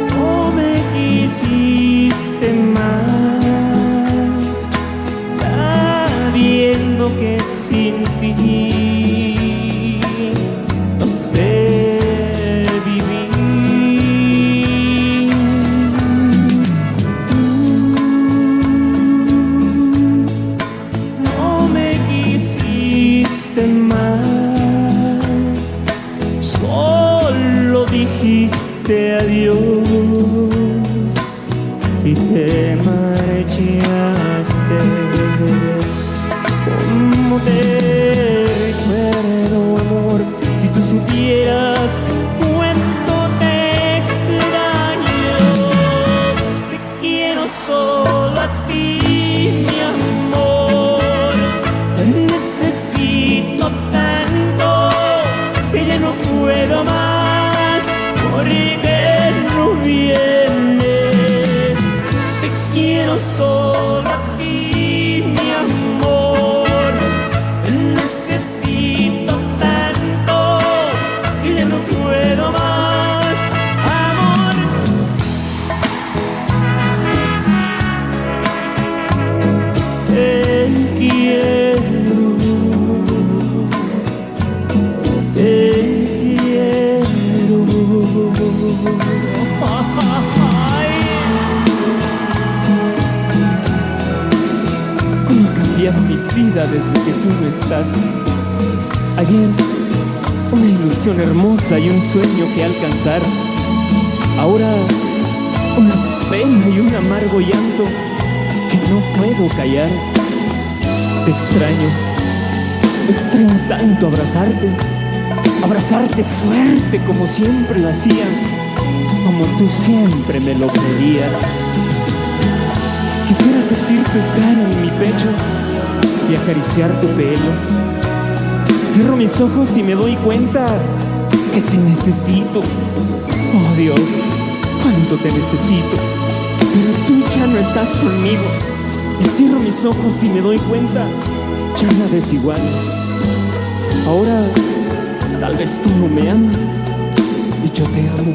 No me quisiste más, sabiendo que sin ti no sé vivir. No me quisiste más, solo dijiste adiós y te marchaste. ¿Cómo te recuerdo, amor? Si tú supieras cuánto te extraño. Te quiero solo a ti, mi amor. Te necesito tanto que ya no puedo más, porque no vienes. Te quiero solo a ti, mi amor. Te necesito tanto que ya no puedo más, amor. Te quiero, te quiero. Ay. ¿Cómo ha cambiado mi vida desde que tú no estás? Ayer, una ilusión hermosa y un sueño que alcanzar. Ahora, una pena y un amargo llanto que no puedo callar. Te extraño tanto abrazarte fuerte como siempre lo hacía, como tú siempre me lo pedías. Quisiera sentir tu cara en mi pecho y acariciar tu pelo. Cierro mis ojos y me doy cuenta que te necesito. Oh Dios, cuánto te necesito. Pero tú ya no estás conmigo. Y cierro mis ojos y me doy cuenta, ya nada es igual. Ahora, tal vez tú no me amas y yo te amo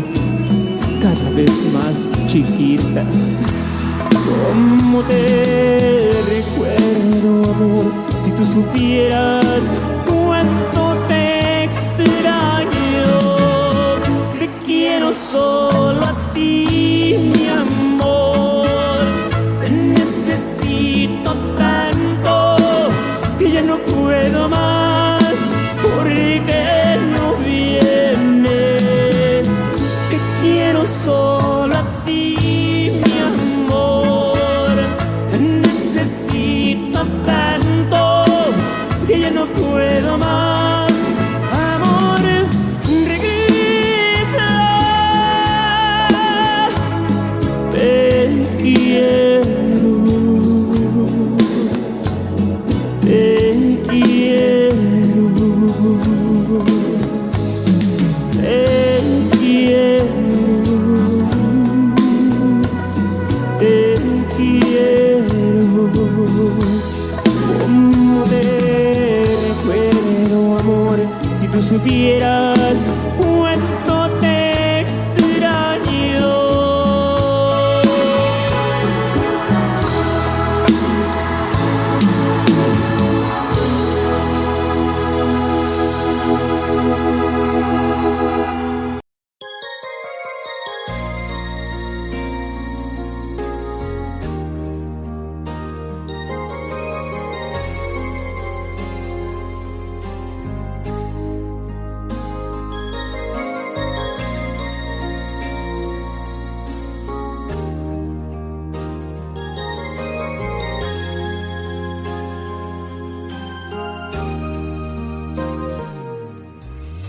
cada vez más, chiquita. ¿Cómo te recuerdo, amor? Si tú supieras cuánto te extraño. Te quiero solo a ti, mi amor. Te necesito tanto que ya no puedo más, porque no vienes. Te quiero solo a ti, mi amor. Te necesito tanto que ya no puedo más, amor. Regresa. Te quiero, te quiero, te quiero, te quiero. ¿Cómo te recuerdo, amor? Si tú supieras cuánto te extraño.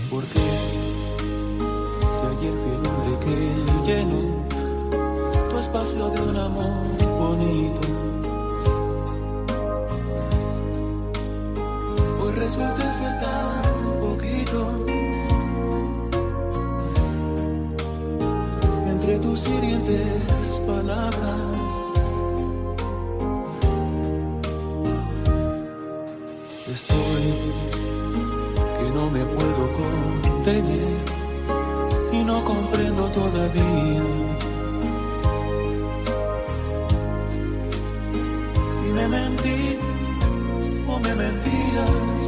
Porque si ayer fui el hombre que llenó tu espacio de un amor bonito, hoy resulta ser tan poquito. Entre tus hirientes palabras Estoy que no me puedo contener y no comprendo todavía si me mentí o me mentías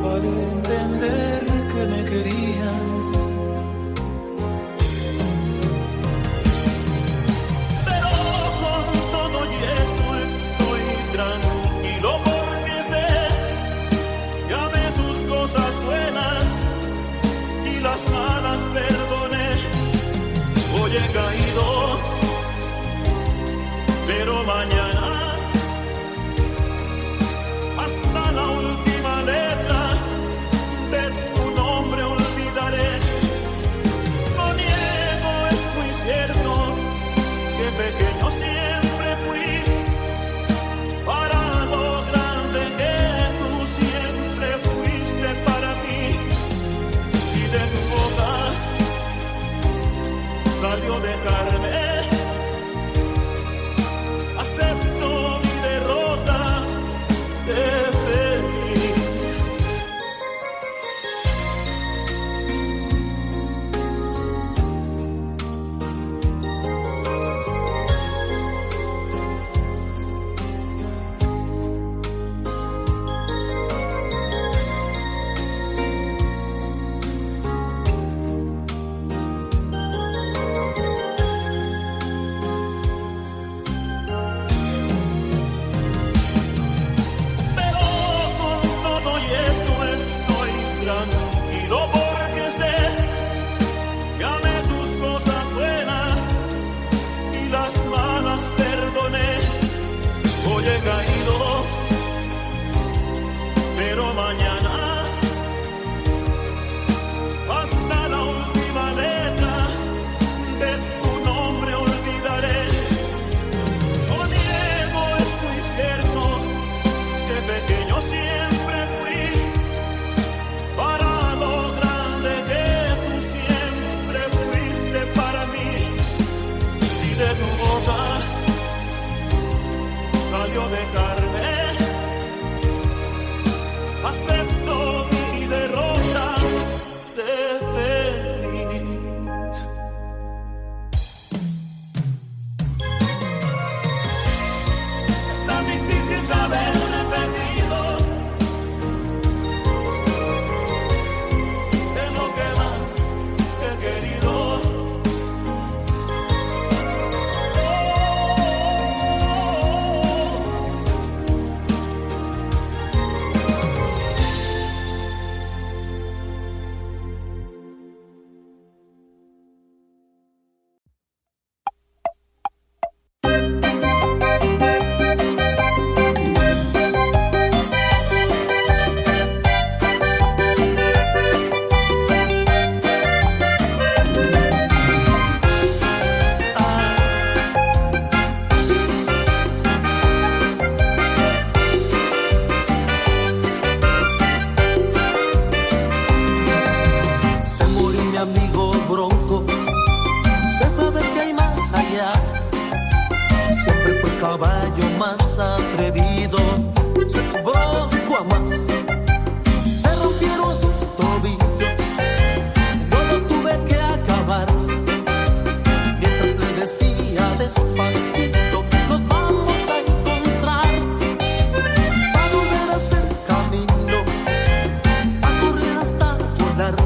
para entender que me querías. Pero con todo y eso estoy tranquilo porque sé que amé tus cosas buenas y las malas perdoné. Hoy he caído, pero mañana hasta la última letra de tu nombre olvidaré. No niego, es muy cierto que pequeño siempre fui para lo grande que tú siempre fuiste para mí. Y de tu boca salió dejarme. Acepto mi derrota, sé feliz. Tranquilo porque sé que amé tus cosas buenas y las malas perdoné. Hoy he caído, pero mañana hasta la última letra de tu nombre olvidaré. No niego, es muy cierto que pequeño siempre fui para lo grande que tú siempre fuiste para mí. Y de tu boca salió dejarme. Acepto mi derrota, sé feliz. Es tan difícil saberme perdido. Caballo más atrevido, poco a más, se rompieron sus tobillos, yo lo tuve que acabar, mientras le decía despacito, nos vamos a encontrar, para volver a hacer camino, a correr hasta volar,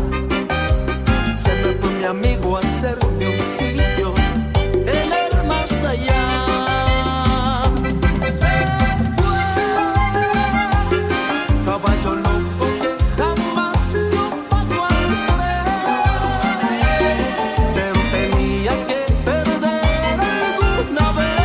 se me fue mi amigo a hacerme un sitio, en el más allá. Caballo loco que jamás dio paso al tren, pero tenía que perder alguna vez.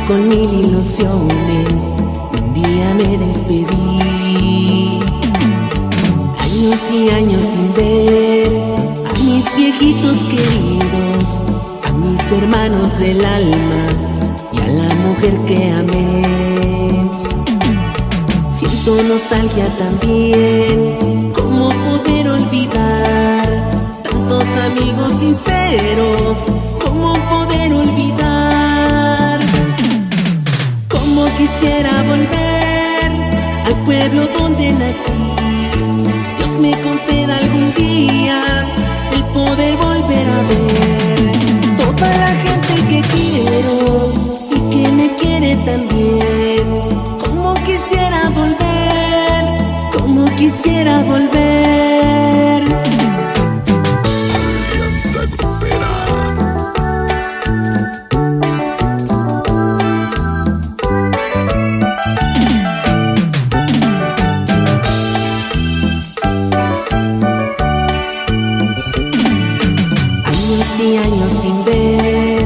con mil ilusiones, un día me despedí. Años y años sin ver a mis viejitos queridos, a mis hermanos del alma y a la mujer que amé. Siento nostalgia también, ¿cómo poder olvidar tantos amigos sinceros? ¿Cómo poder olvidar? Cómo quisiera volver al pueblo donde nací. Dios me conceda algún día el poder volver a ver toda la gente que quiero y que me quiere también. Cómo quisiera volver, cómo quisiera volver. Alianza Grupera. Años y años sin ver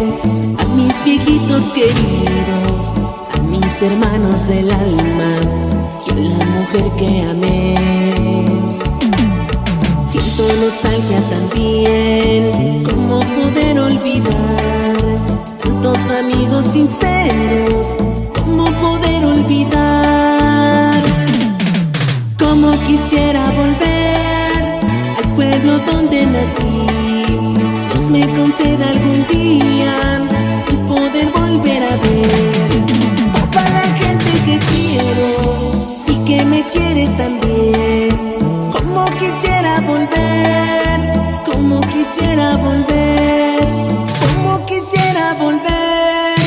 a mis viejitos queridos, a mis hermanos del alma y a la mujer que amé. Siento nostalgia también, ¿cómo poder olvidar tantos amigos sinceros? ¿Cómo poder olvidar? Cómo quisiera volver al pueblo donde nací. Dios me conceda algún día el poder volver a ver toda la gente que quiero y que me quiere también. Cómo quisiera volver, cómo quisiera volver, cómo quisiera volver,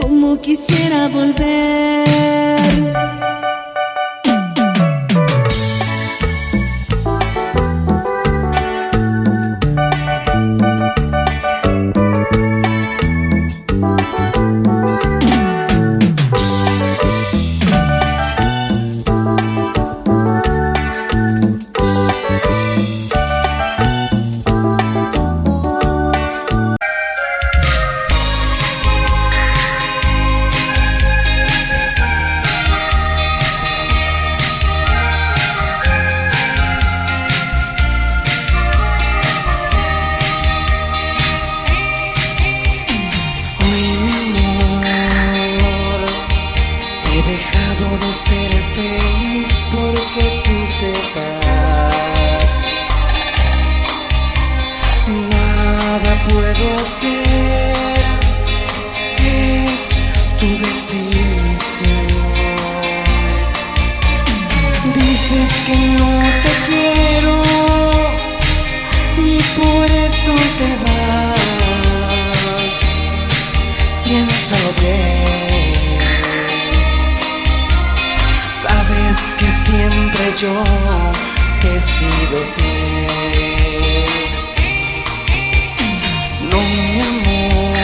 cómo quisiera volver. He dejado de ser feliz porque tú te vas. Nada puedo hacer, es tu decisión. Dices que no te quiero y por eso te vas. Piénsalo bien. Sabes que siempre yo te he sido fiel. No, mi amor,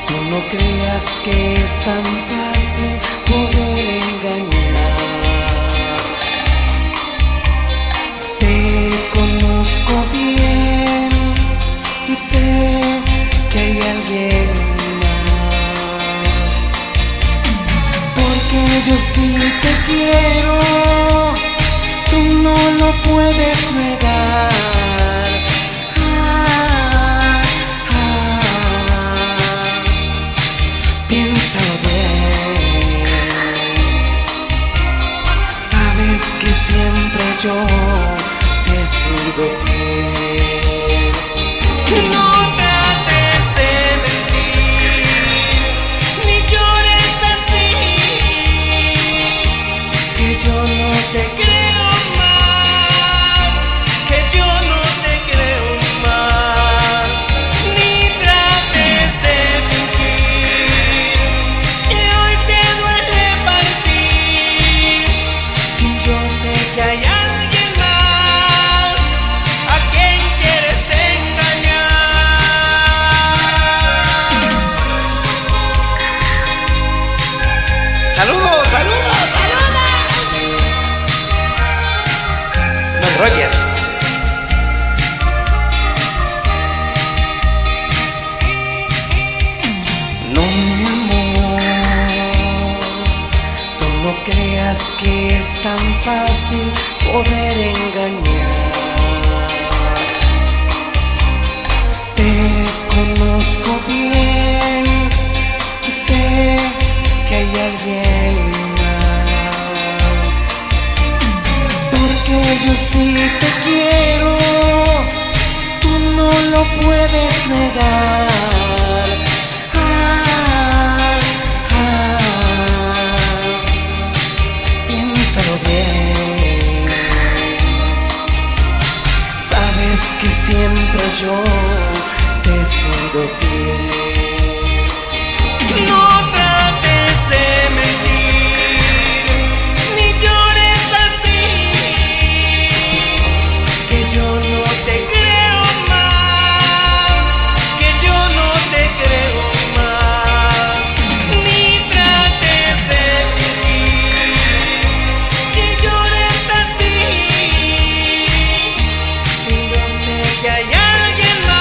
tú no creas que es tan fácil poder engañar. Te conozco bien y sé que hay alguien más. Porque yo sí te quiero, tú no lo puedes negar. Piénsalo bien. Sabes que siempre yo te he sido fiel. No trates de mentir, ni llores así, que yo no te creo más, que yo no te creo más. Ni trates de fingir que hoy te duele partir, si yo sé que hay alguien más a quien quieres engañar. ¡Saludos, saludos, saludos! Don Roger. No que es tan fácil poder engañar. Te conozco bien y sé que hay alguien más, porque yo sí te quiero, tú no lo puedes negar. Piénsalo bien, sabes que siempre yo te he sido fiel. No trates de mentir, ni llores así, que yo no te creo más, que yo no te creo más. Ni trates de fingir que llores así, si yo sé que hay alguien más.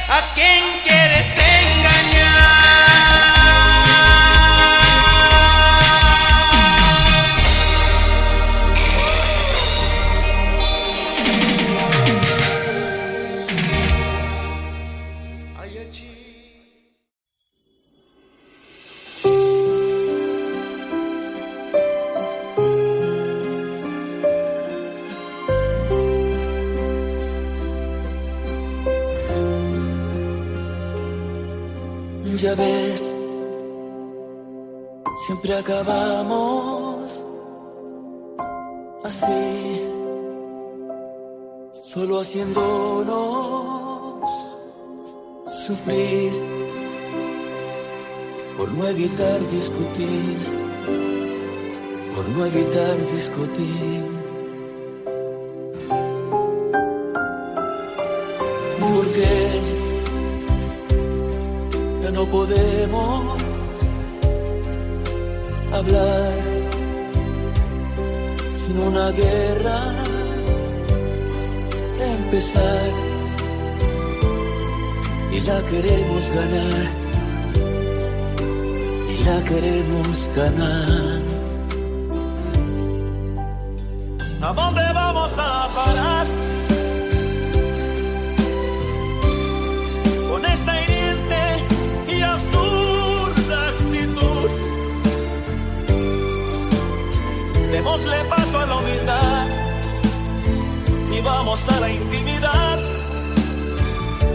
¿A quién quieres engañar? Ay, achí. Ya ves, siempre acabamos así, solo haciéndonos sufrir por no evitar discutir, por no evitar discutir. Porque ya no podemos hablar sin una guerra empezar, y la queremos ganar, y la queremos ganar. ¿A dónde vamos a parar con esta hiriente y absurda actitud? Démosle paso a la humildad y vamos a la intimidad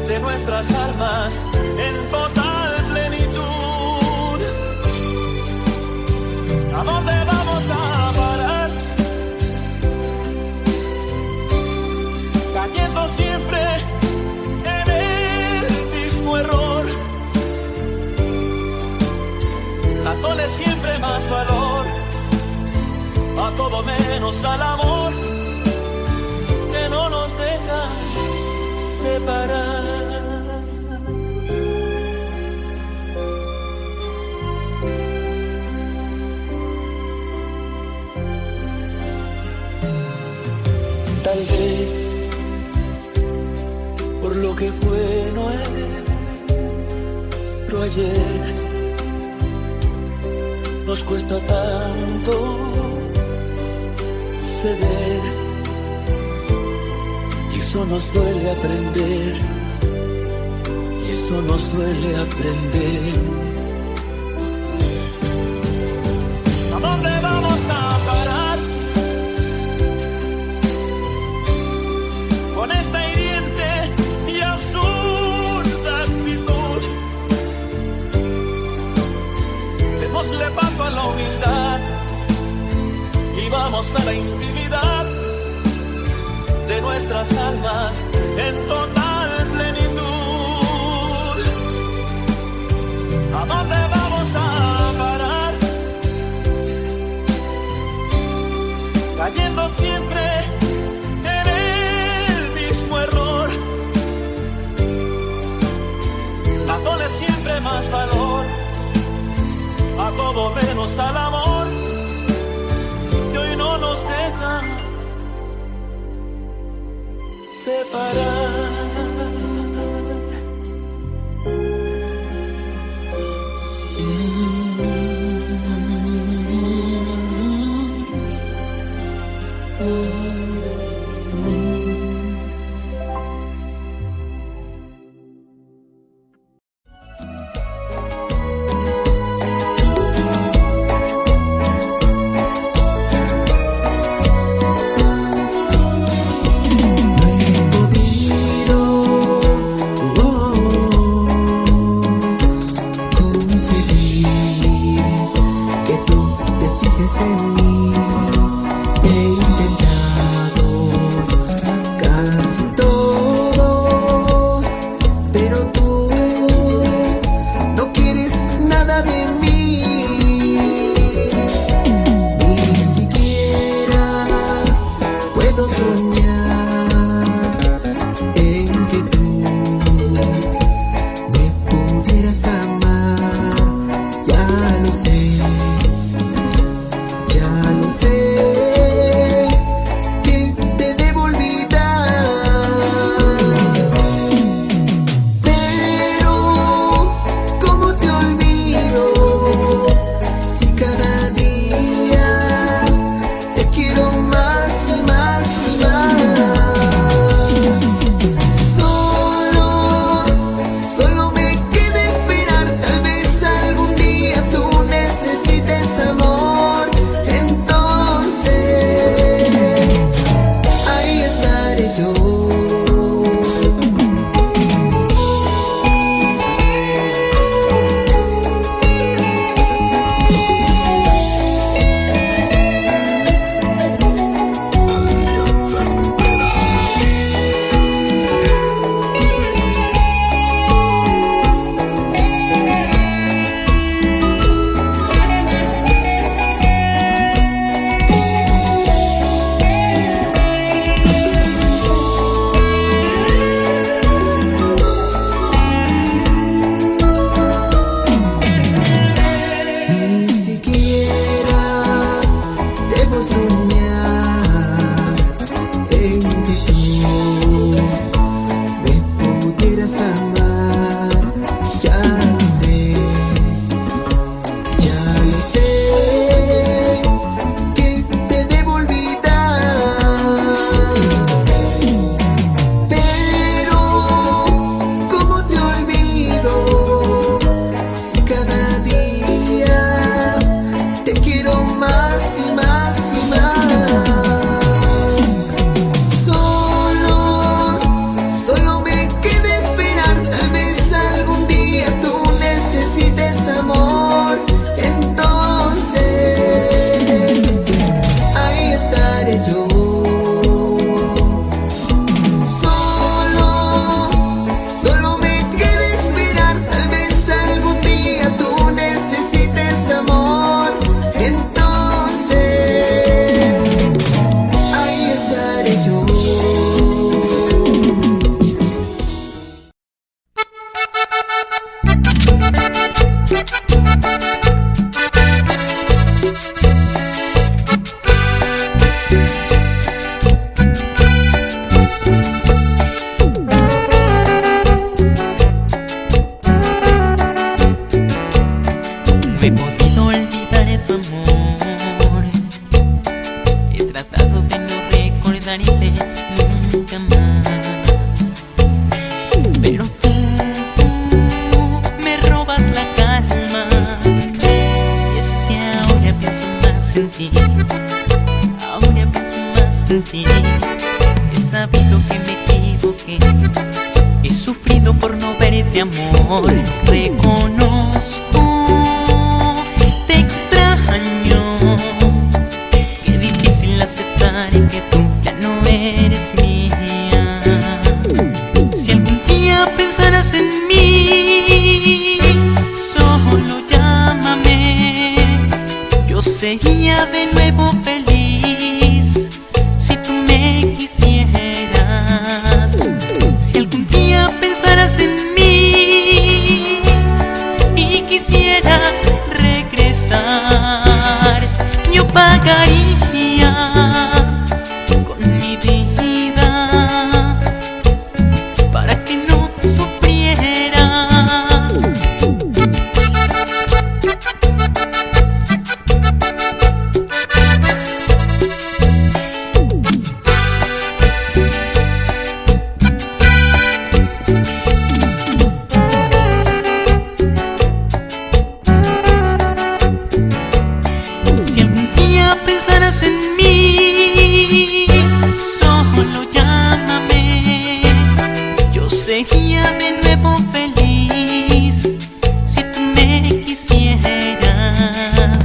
de nuestras almas en total plenitud. ¿A dónde vamos a parar? Cayendo siempre en el mismo error, dándole siempre más valor a todo menos al amor que no nos deja separar. Tal vez por lo que fue no es, pero ayer nos cuesta tanto ceder, y eso nos duele aprender, y eso nos duele aprender. ¿A dónde vamos a parar con esta hiriente y absurda actitud? Démosle paso a la humildad y vamos a la intimidad de nuestras almas en total plenitud. ¿A dónde vamos a parar? Cayendo siempre en el mismo error, dándole siempre más valor a todo menos al amor que hoy no nos deja separar. puedes amar. Ya lo sé, ya lo sé, que te debo olvidar. Pero ¿cómo te olvido si cada día te quiero más y más y más? Solo me queda esperar, tal vez algún día tú necesites amor. Entonces ahí estaré yo. Solo me queda esperar, tal vez algún día tú necesites amor. Entonces ahí estaré yo. No he podido olvidar tu amor. He tratado de no recordarte nunca más. Pero tú me robas la calma. Y es que ahora pienso más en ti. Ahora pienso más en ti. He sabido que me equivoqué. He sufrido por no verte, amor. Reconozco, te extraño. Qué difícil aceptar que tú ya no eres mía. Si algún día pensarás en mí, solo llámame. Yo sería de nuevo feliz si tú me quisieras. Si algún día pensarás en mí y quisieras regresar, yo pagaría con mi vida para que no sufrieras. Si algún día pensarás en mí, solo llámame. Yo sería de nuevo feliz si tú me quisieras.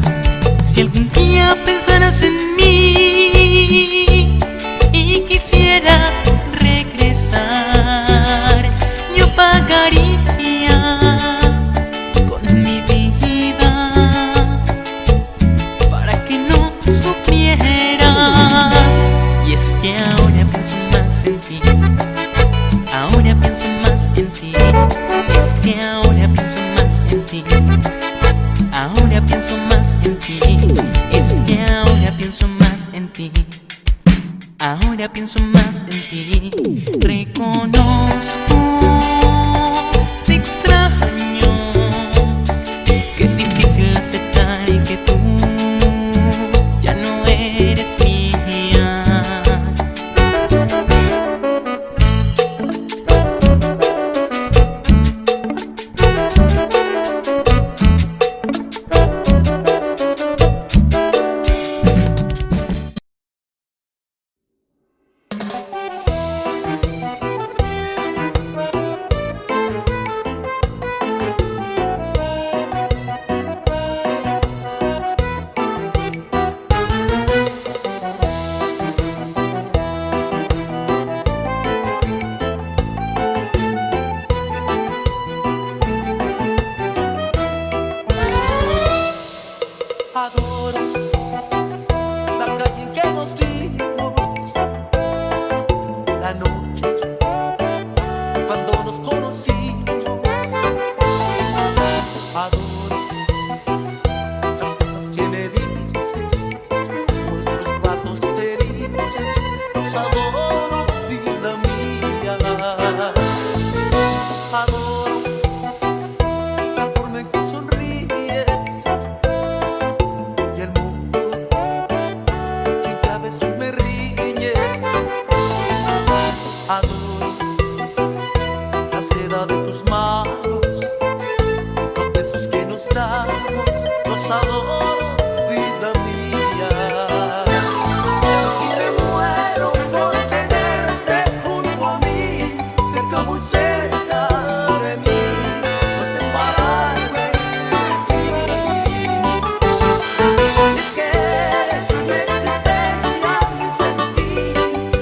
Si algún día pensarás en mí y quisieras regresar, yo pagaría con mi vida para que no sufrieras. Y es que ahora pienso más en ti. Ahora pienso más en ti. Es que ahora pienso más en ti. Ahora pienso más en ti. Es que ahora pienso más en ti. Ahora pienso más en ti. Reconozco, te extraño. Qué difícil aceptar que tú ya no eres mía. Adoro la forma en que sonríes y el mundo en que a veces me riñes. Adoro la seda de tus manos, los besos que nos damos, los adoro, vida mía. Y me muero por tenerte junto a mí, cerca, muy cerca de mí, no separarme de ti. Es que eres mi existencia, mi sentir,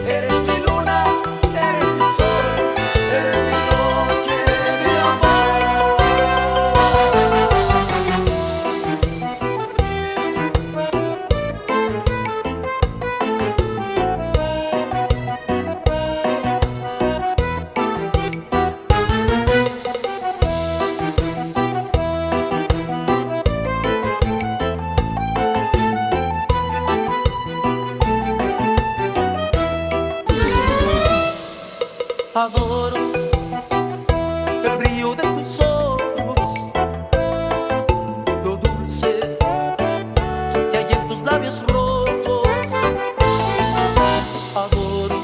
eres mi luna, eres mi sol, eres mi noche, mi amor. Adoro el brillo de tus ojos, lo dulce que hay en tus labios rojos. Adoro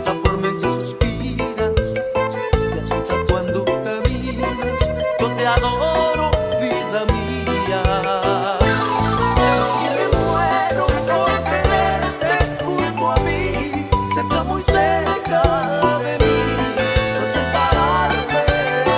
la forma en que suspiras y hasta cuando caminas. Yo te adoro, vida mía. Y me muero por tenerte junto a mí, cerca, muy cerca de mí, no separarme de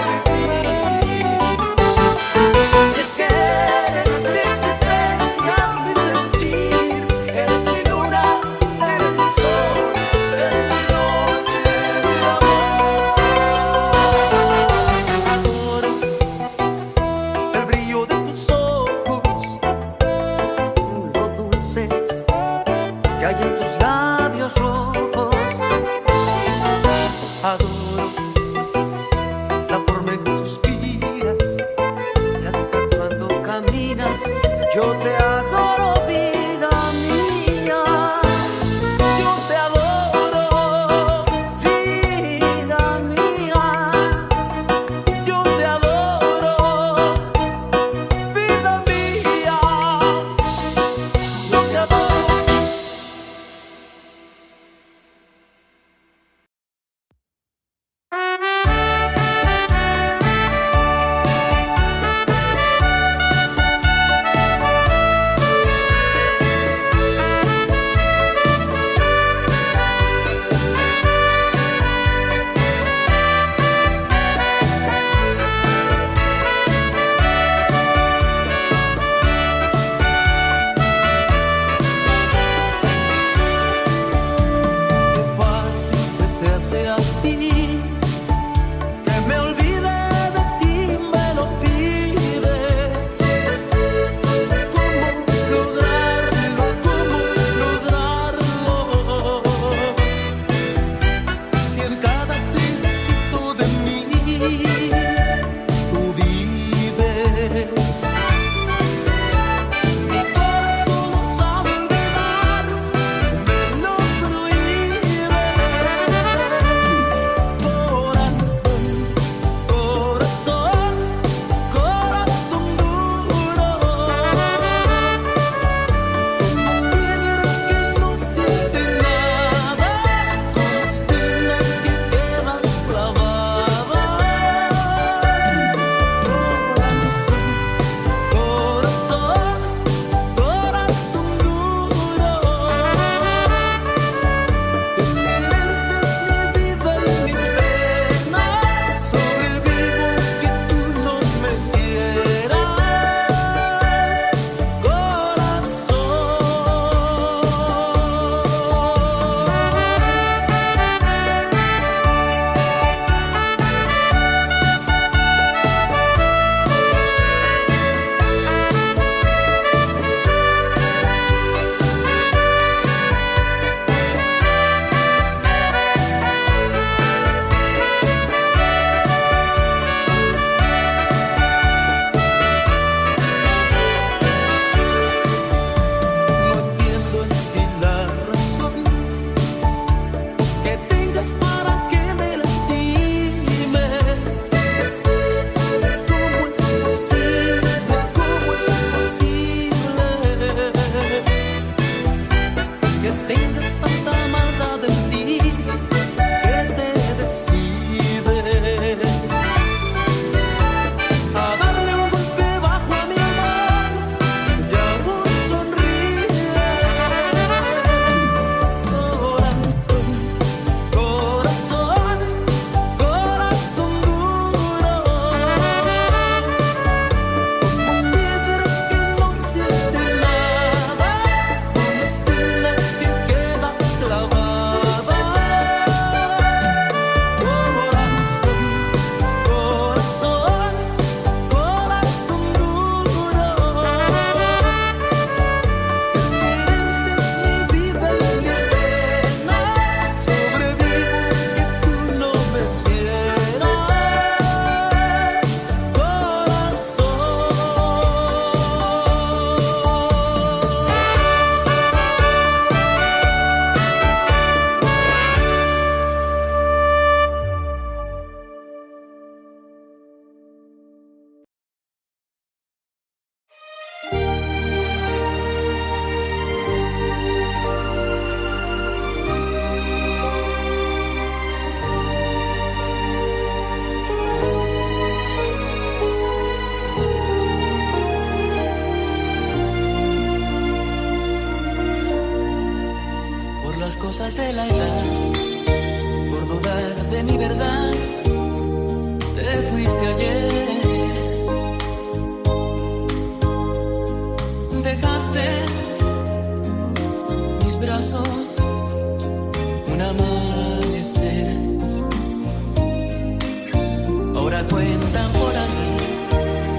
Ahora cuentan por ahí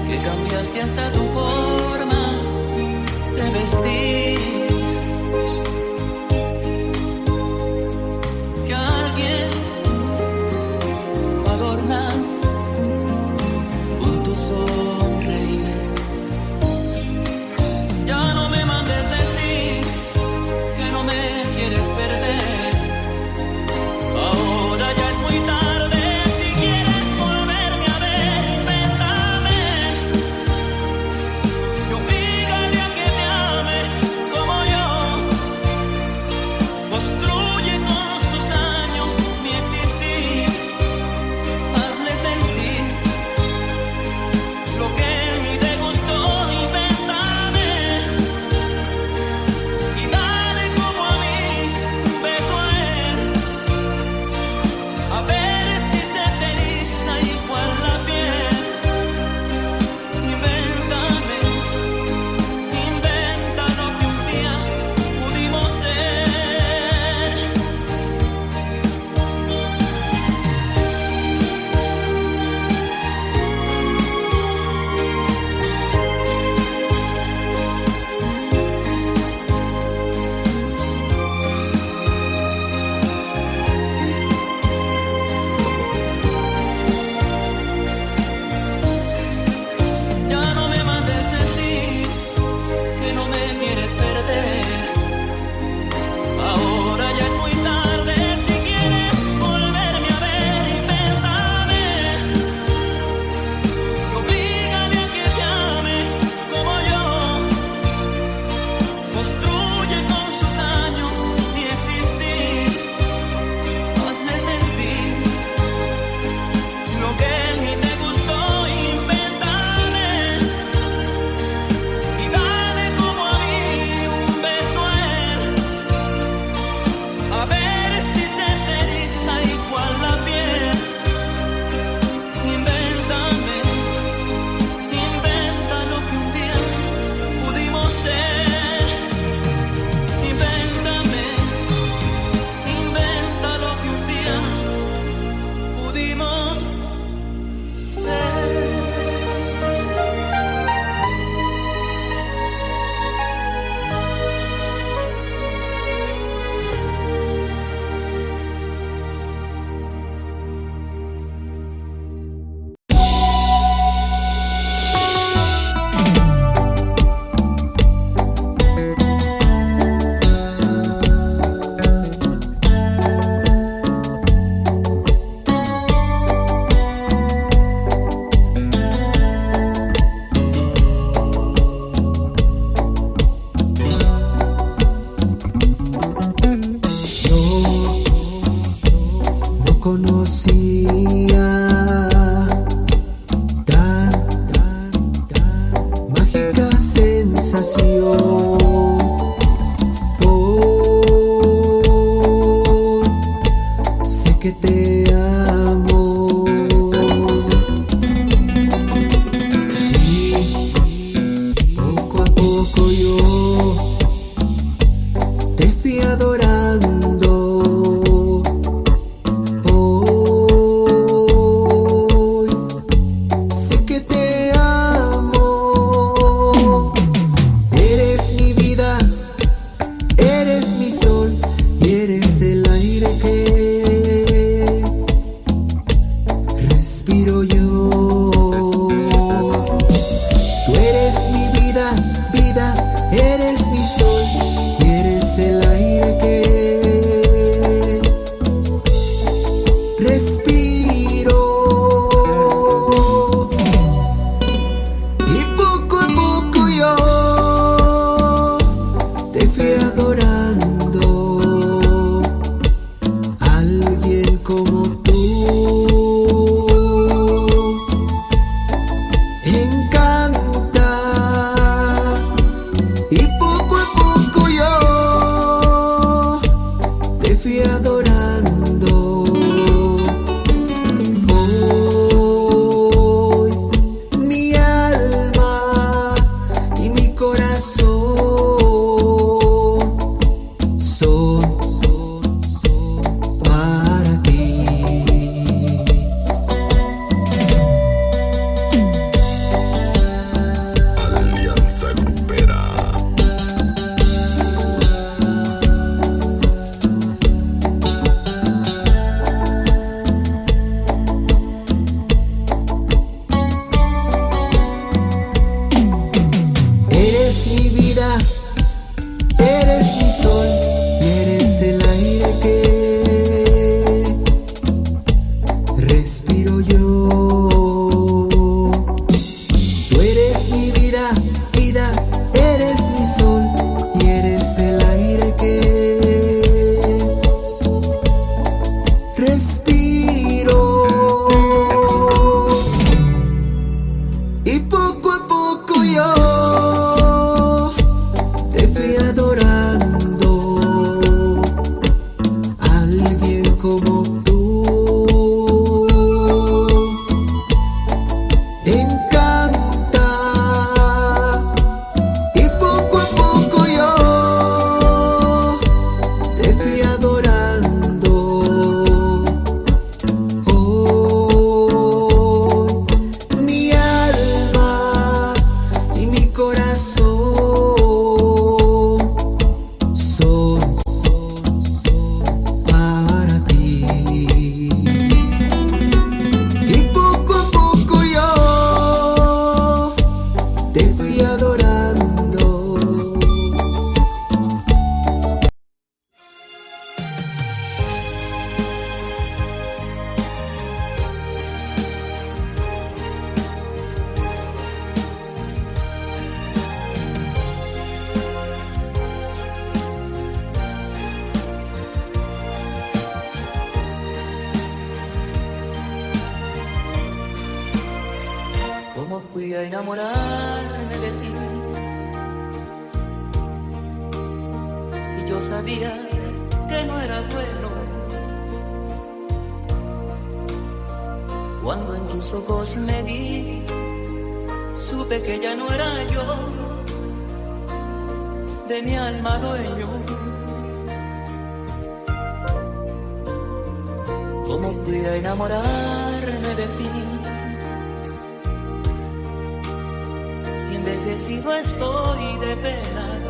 que cambiaste hasta tu forma de vestir, que a alguien adornas con tu sonreír. Ya no me mandes decir que no me quieres perder. Ahora ya es muy tarde. Si quieres volverme a ver, invéntame y obrígale a que te ame como yo. Construye con sus años mi existir. Hazle sentir lo que ni te gustó. Invéntame y dale como a mí un beso a él. A ver si se te eriza igual la piel. Invéntame, inventa lo que un día pudimos ser. Ya no me mandes decir que no me quieres perder. Ahora ya es muy tarde. Si quieres volverme a ver, invéntame y obrígale a que te ame como yo. Construye con sus años mi existir. Hazme sentir lo que ni te gustó. Invéntame y dale como a mí un beso a él. A ver si se te eriza igual la piel. Invéntame, inventa lo que un día pudimos ser. Invéntame, inventa lo que un día pudimos ser. Yo no conocía tan mágica sensación. Hoy sé que te amo. Sí, poco a poco yo te fui adorando. Hoy sé que te amo. Eres mi vida, eres mi sol y eres el aire que respiro yo. Tú eres mi vida, vida, eres mi sol y eres el aire que respiro. Y poco a poco yo te fui adorando. Alguien como tú fui a enamorarme de ti? Si yo sabía que no era bueno, cuando en tus ojos me vi, supe que ya no era yo, de mi alma dueño. ¿Cómo fui a enamorarme de ti? Si envejecido estoy de penas.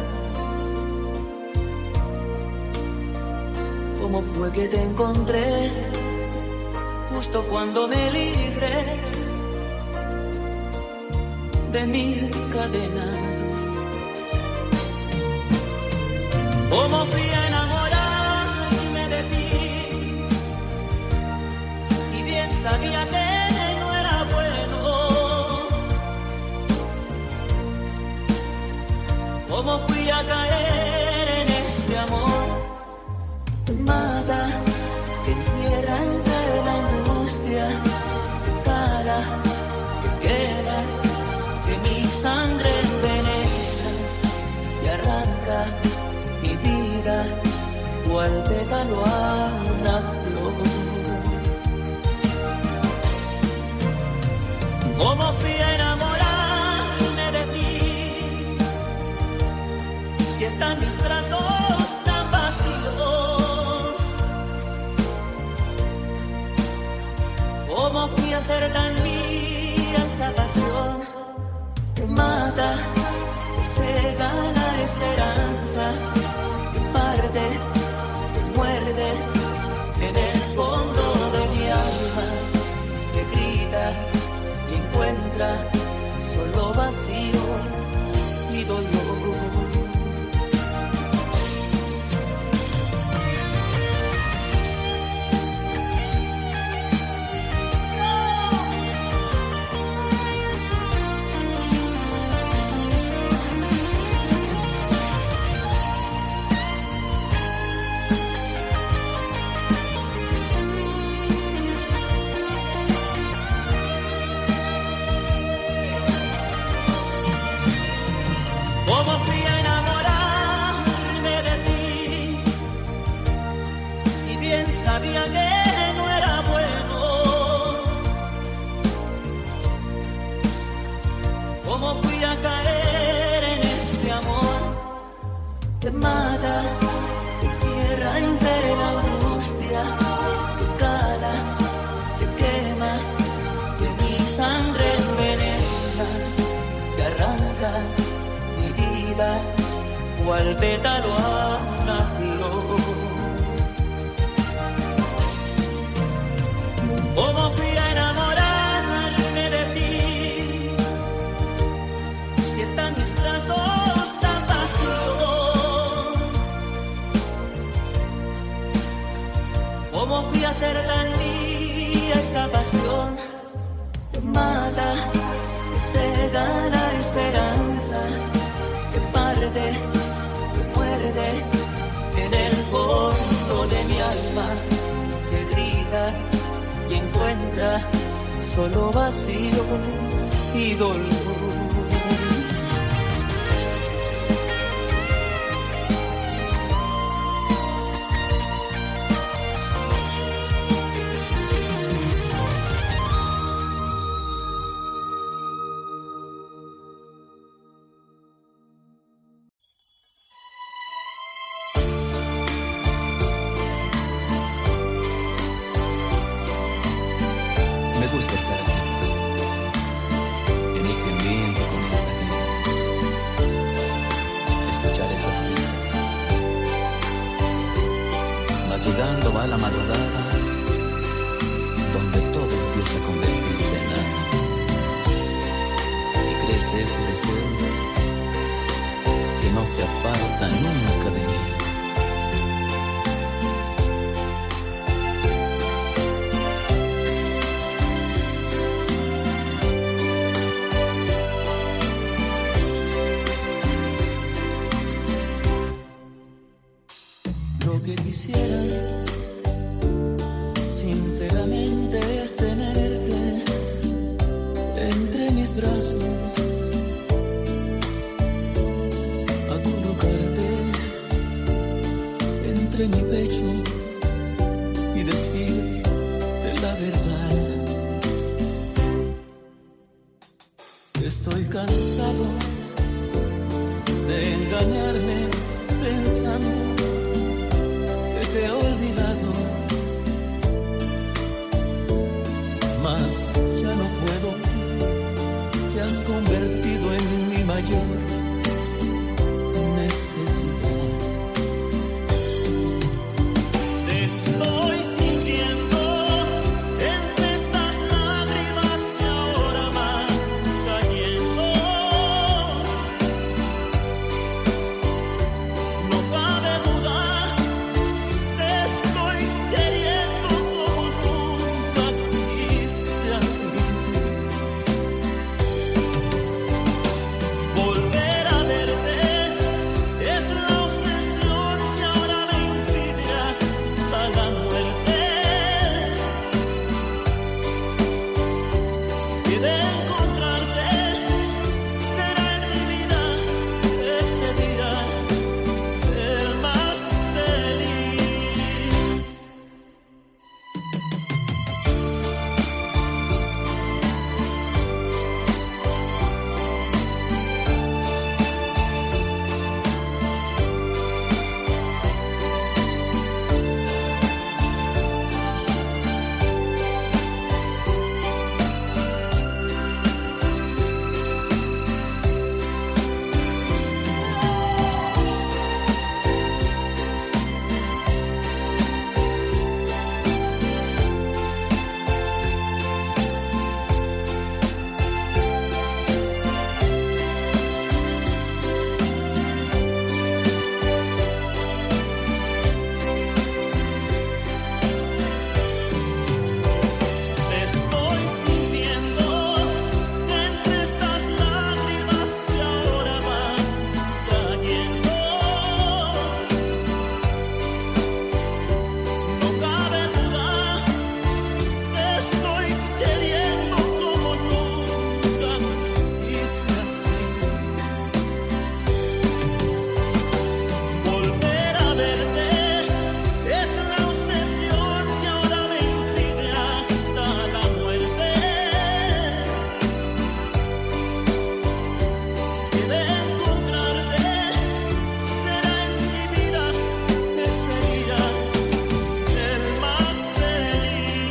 ¿Cómo fue que te encontré justo cuando me libré de mil cadenas? ¿Cómo fui a enamorarme de ti? Y bien sabía que no era bueno. ¿Cómo fui a caer en este amor? Mata, que encierra entre la angustia, que para, que quema, que mi sangre envenena y arranca mi vida, cual pétalo a una flor. ¿Cómo fui a enamorarme de ti? Si están mis brazos tan vacíos. ¿Cómo fui a ser tan mía esta pasión que mata, que cega la esperanza, que parte, que muerde en el fondo de mi alma, que grita y encuentra solo vacío y dolor? ¿Cómo fui a enamorarme de ti? Y bien sabía que no era bueno. ¿Cómo fui a caer en este amor que mata, que encierra entre la angustia, que cala, que quema, que mi sangre envenena, que arranca cual pétalo a una flor? ¿Cómo fui a enamorarme de ti? Si están mis brazos tan vacíos. ¿Cómo fui a ser tan mía esta pasión que mata, que cega la esperanza, que parte, que muerde en el fondo de mi alma, que grita y encuentra solo vacío y dolor? Me gusta estar aquí, en este ambiente, con esta gente, escuchar esas risas. Va llegando a la madrugada, donde todo empieza a convertirse en nada, y crece ese deseo que no se aparta nunca de mí. Lo que quisiera, sinceramente, es tenerte entre mis brazos Estoy cansado de engañarme pensando que te he olvidado, mas ya no puedo, te has convertido en mi mayor necesidad. Te estoy sintiendo entre estas lágrimas que ahora van cayendo. No cabe duda, te estoy queriendo como nunca quise así. Volver a verte es la obsesión que ahora me impide hasta la muerte. Y de encontrarte será en mi vida ese día el más feliz. Te estoy sintiendo entre estas lágrimas que ahora van cayendo. No cabe duda, te estoy queriendo como nunca quise así. Volver a verte es la obsesión que ahora me impide hasta la muerte. Y de encontrarte será en mi vida ese día el más feliz.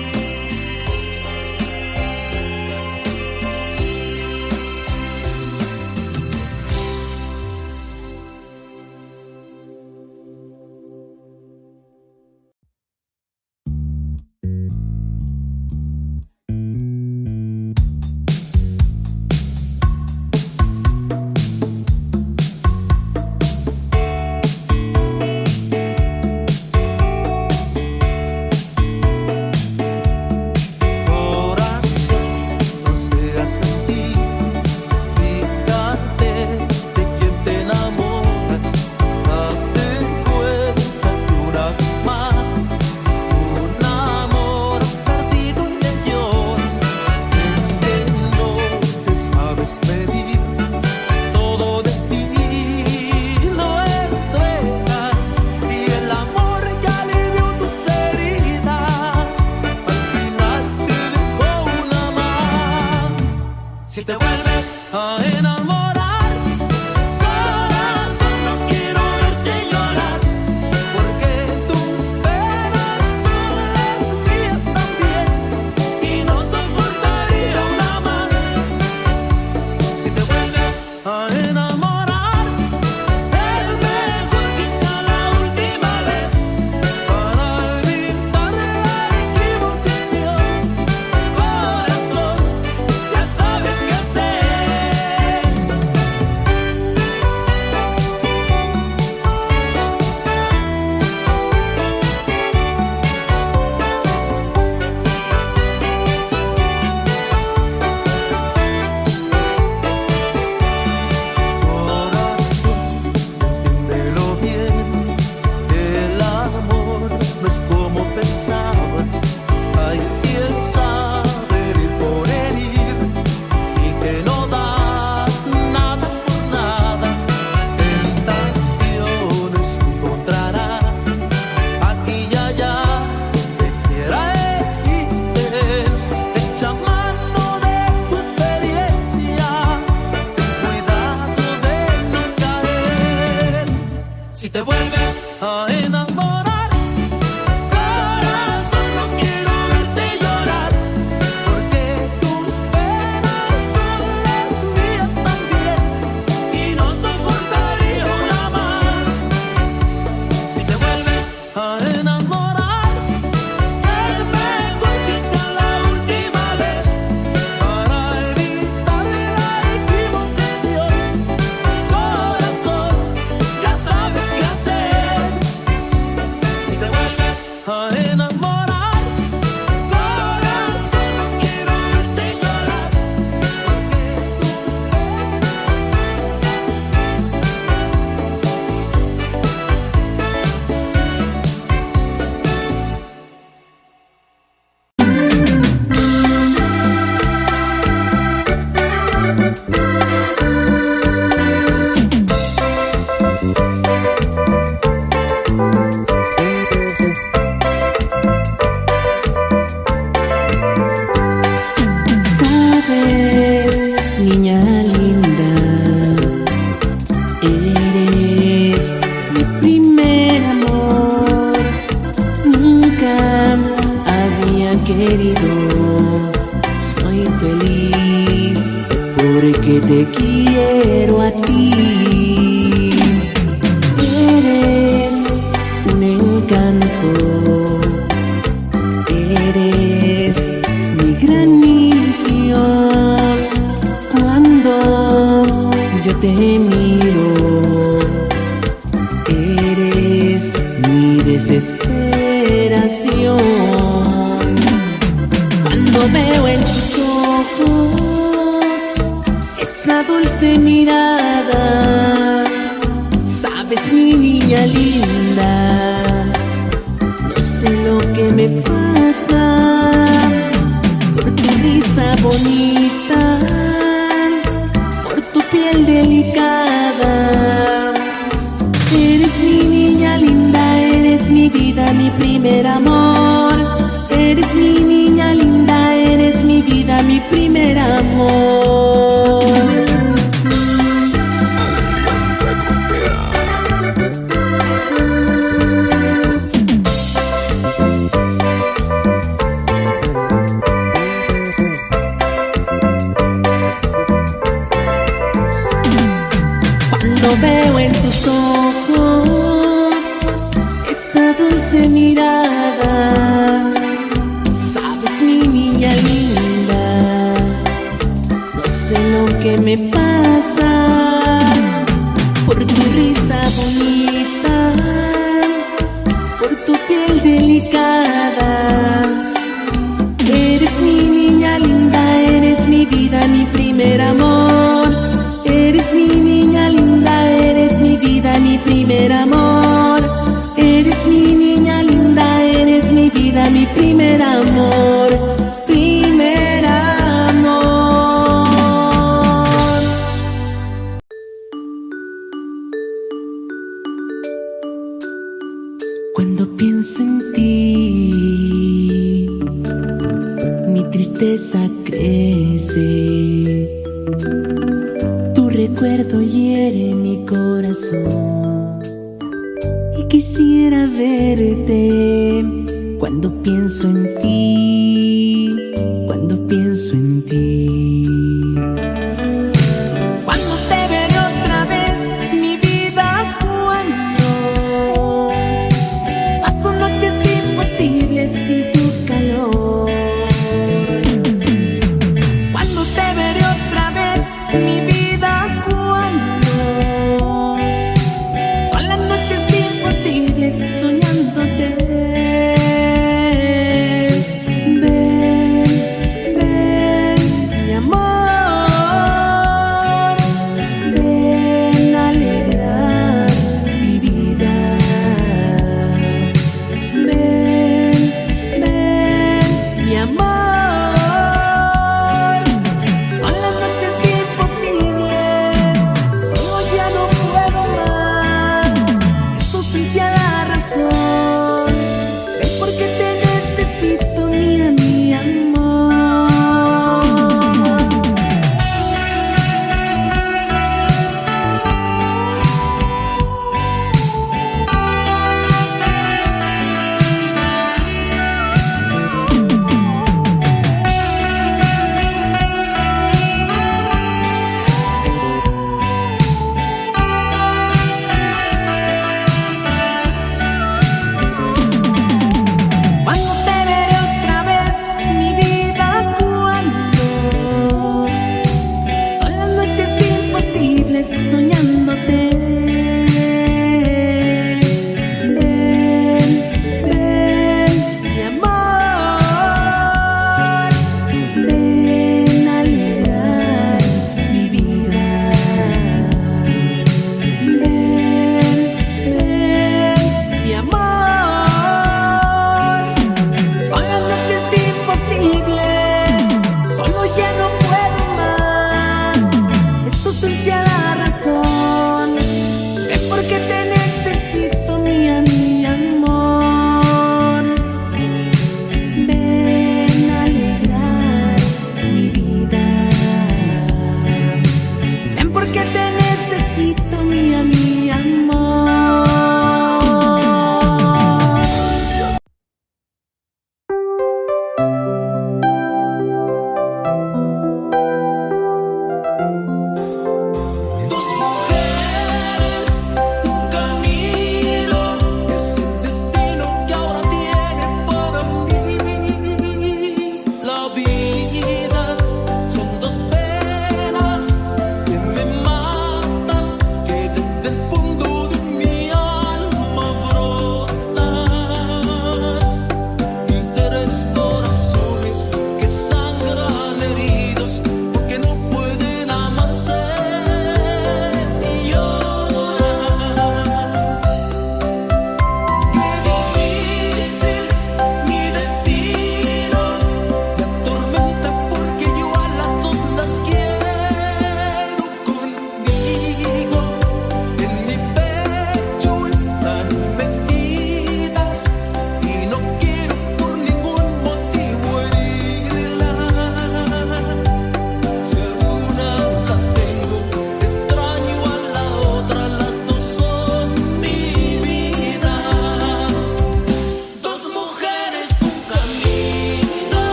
Corazón, no seas así. Fíjate de quién te enamoras. Date cuenta que una vez más un amor has perdido y le lloras. Es que no te sabes medir. Todo de ti lo entregas y el amor que alivió tus heridas al final te dejó una más. Si te vuelves a enamorar, corazón, no quiero verte llorar, porque tus penas son las mías también y no soportaría una más. Si te vuelves a enamorar, es mejor que sea la última vez para evitar la equivocación. Corazón, ya sabes qué hacer. te vuelves a enamorar, corazón, no quiero verte llorar, porque tus penas son las mías también, y no soportaría una más. Si te vuelves a enamorar, es mejor que sea la última vez, para evitar la equivocación. Corazón, ya sabes qué hacer. Si te vuelves a enamorar, corazón, no quiero verte llorar, porque Sabes, niña linda, eres mi primer amor. Nunca había querido, soy feliz porque te quiero a ti. Eres un encanto, eres mi gran ilusión. Cuando yo te miro, eres mi desesperación. Cuando veo en tus ojos esa dulce mirada, sabes, mi niña linda, no sé lo que me pasa. Por tu risa bonita, por tu piel delicada, eres mi niña linda, eres mi vida, mi primer amor. Eres mi niña linda, eres mi vida, mi primer amor. Cuando veo en tus ojos esa dulce mirada, sabes, mi niña linda, no sé lo que me pasa. Por tu risa bonita, por tu piel delicada, eres mi niña linda, eres mi vida, mi primer amor. Eres mi niña linda, eres mi vida, mi primer amor. Eres mi niña linda, eres mi vida, mi primer amor. Primer amor. Cuando pienso en ti, mi tristeza crece. Tu recuerdo hiere mi corazón y quisiera verte. Cuando pienso en ti, cuando pienso en ti. Cuando te veré otra vez, mi vida, cuando paso noches imposibles sin tu calor. Cuando te veré otra vez, mi vida, cuando son las noches imposibles soñándote.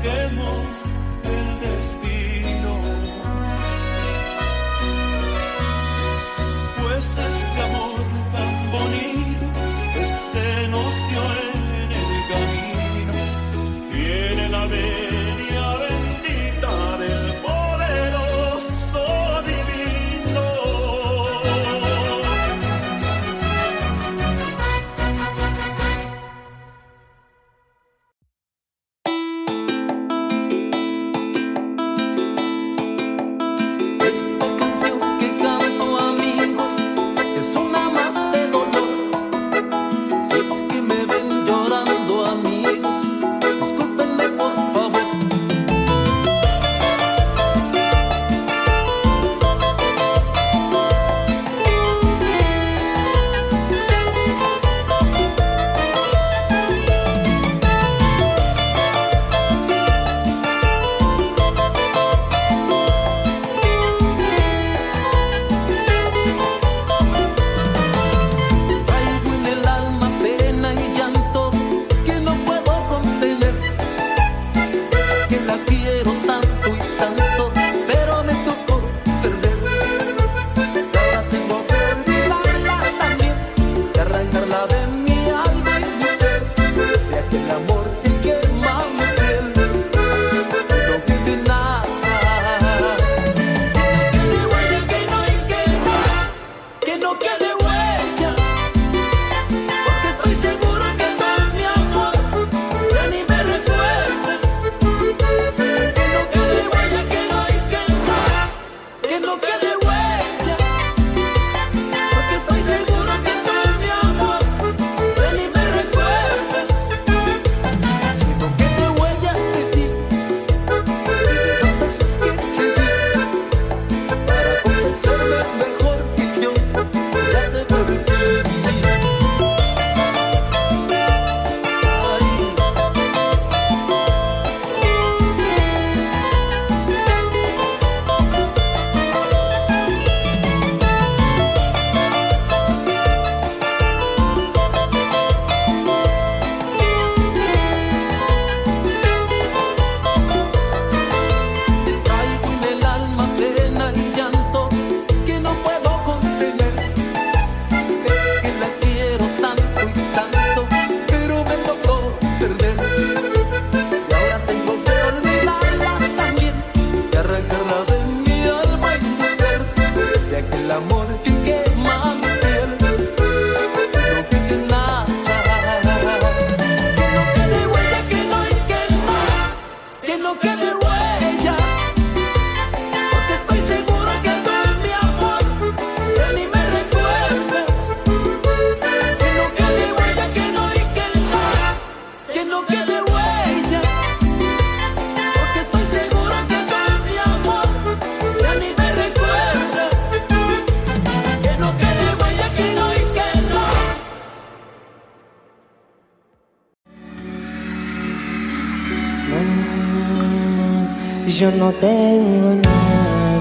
compliquemos el destino, pues este amor tan bonito que se nos dio en el camino tiene la venia bendita del poderoso divino. Esta canción que canto, amigos, es una más de dolor. Si es que me ven llorando, amigos, discúlpenme por favor. Traigo en el alma pena y llanto que no puedo contener. Es que la quiero tanto y tanto, pero me tocó perder. Ahora tengo que olvidarla también, y arrancarla de mi alma y mi ser, de aquel amor que quema mi piel. No quede nada, que no huella, que no hay que no quede huella. Porque estoy seguro que con mi amor ya ni me recuerdas. Que no quede huella, que no hay que no quede huella. Porque estoy seguro que con mi amor ya ni me recuerdas. Que no quede huella de ti, y de los besos que te di, para convencerme mejor que yo ya te perdí. Traigo en el alma pena y llanto que no puedo contener. Es que la quiero tanto y tanto, pero me tocó perder. Y ahora tengo que olvidarla también, y arrancarla de mi alma y mi ser, de aquel amor que quema mi piel. Que no quede nada, que no quede huella, que no hay que no quede huella. Porque estoy seguro que con mi amor ya ni me recuerdas. Que no quede huella, que no hay que no quede huella. Porque estoy seguro que con mi amor ya ni me recuerdas. Que no quede huella, que no hay que Yo no tengo nada,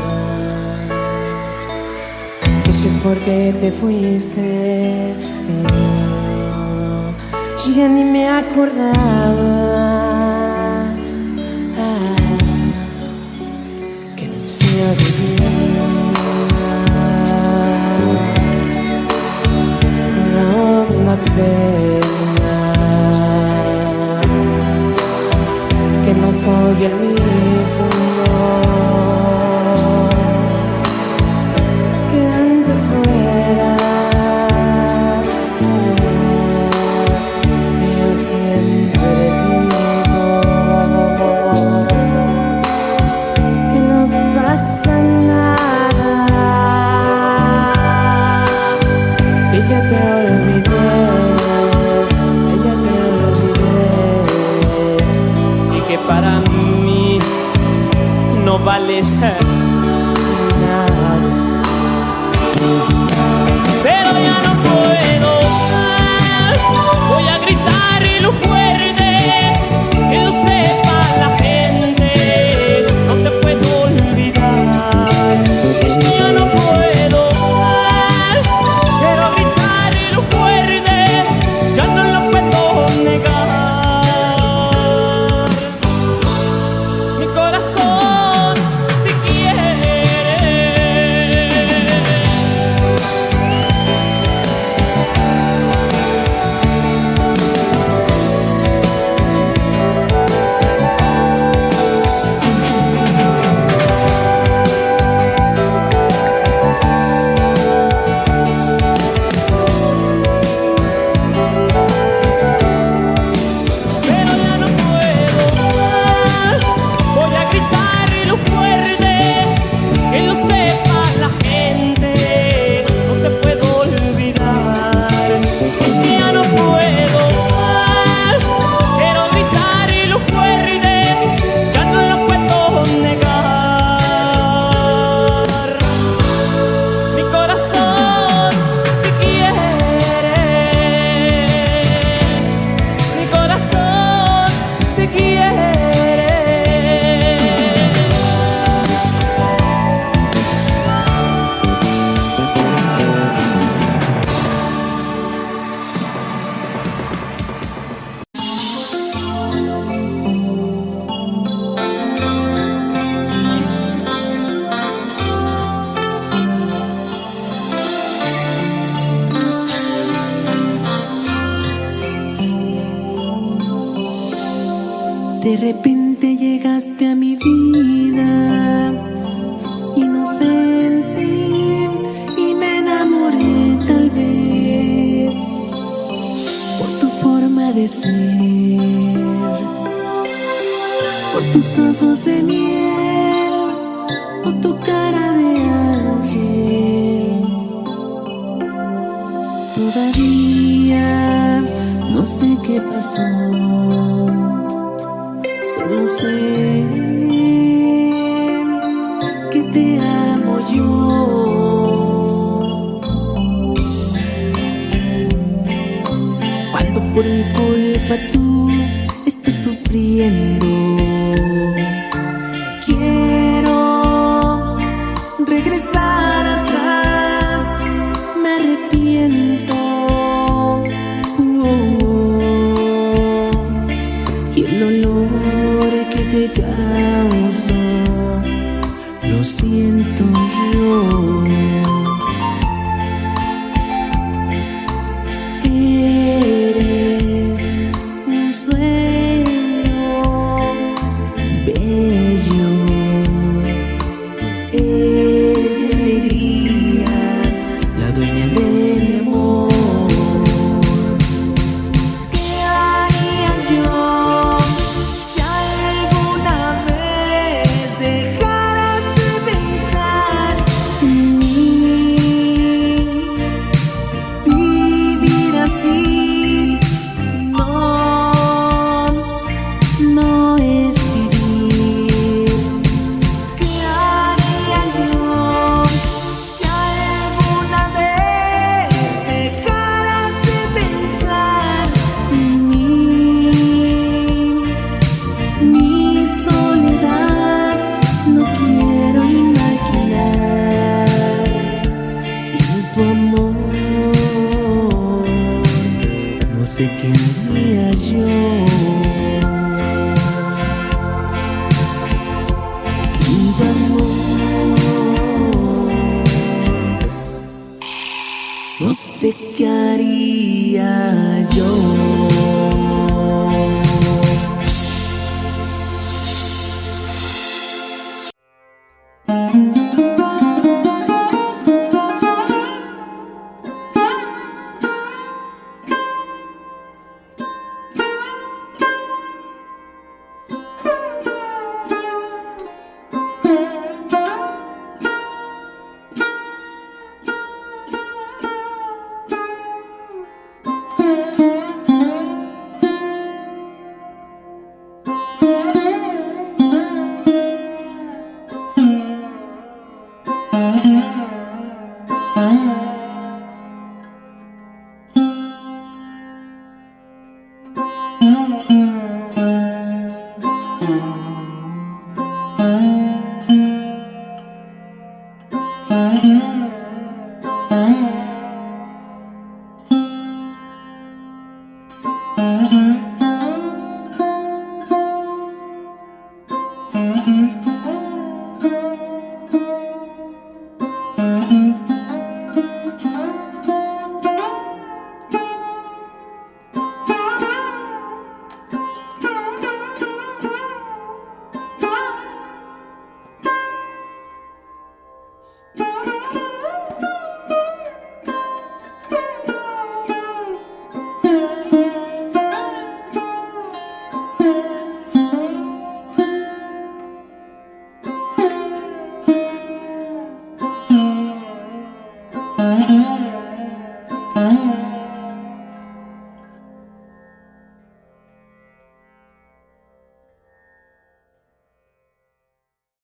eso es porque te fuiste. No, ya ni me acordaba que no sea divina. Una pena que no soy el mismo que antes fuera. Yo siempre digo que no pasa nada. Ella te olvidó, ella te olvidé, y que para mí no vales nada. Pero ya no puedo más, voy a gritarlo fuerte, que lo sepa la gente, no te puedo olvidar. Es que ya no puedo más, pero gritarlo fuerte, ya no lo puedo negar. De repente llegaste a mi vida, inocente, y me enamoré tal vez por tu forma de ser, por tus ojos de miel, por tu cara de ángel. Todavía no sé qué pasó, solo sé que te amo yo. Cuando por mi culpa tú estás sufriendo, quiero regresar atrás, me arrepiento. Y el dolor que te causó lo siento yo. Eres un sueño bello, eres mi alegría, la dueña de mi amor. ¿Qué haría yo si alguna vez dejaras de pensar en mí? Vivir así no es vivir. ¿Qué haría yo si alguna vez dejaras de pensar en mí? Mi soledad no quiero imaginar sin tu amor. No sé qué haría yo sin tu amor. No sé qué haría yo.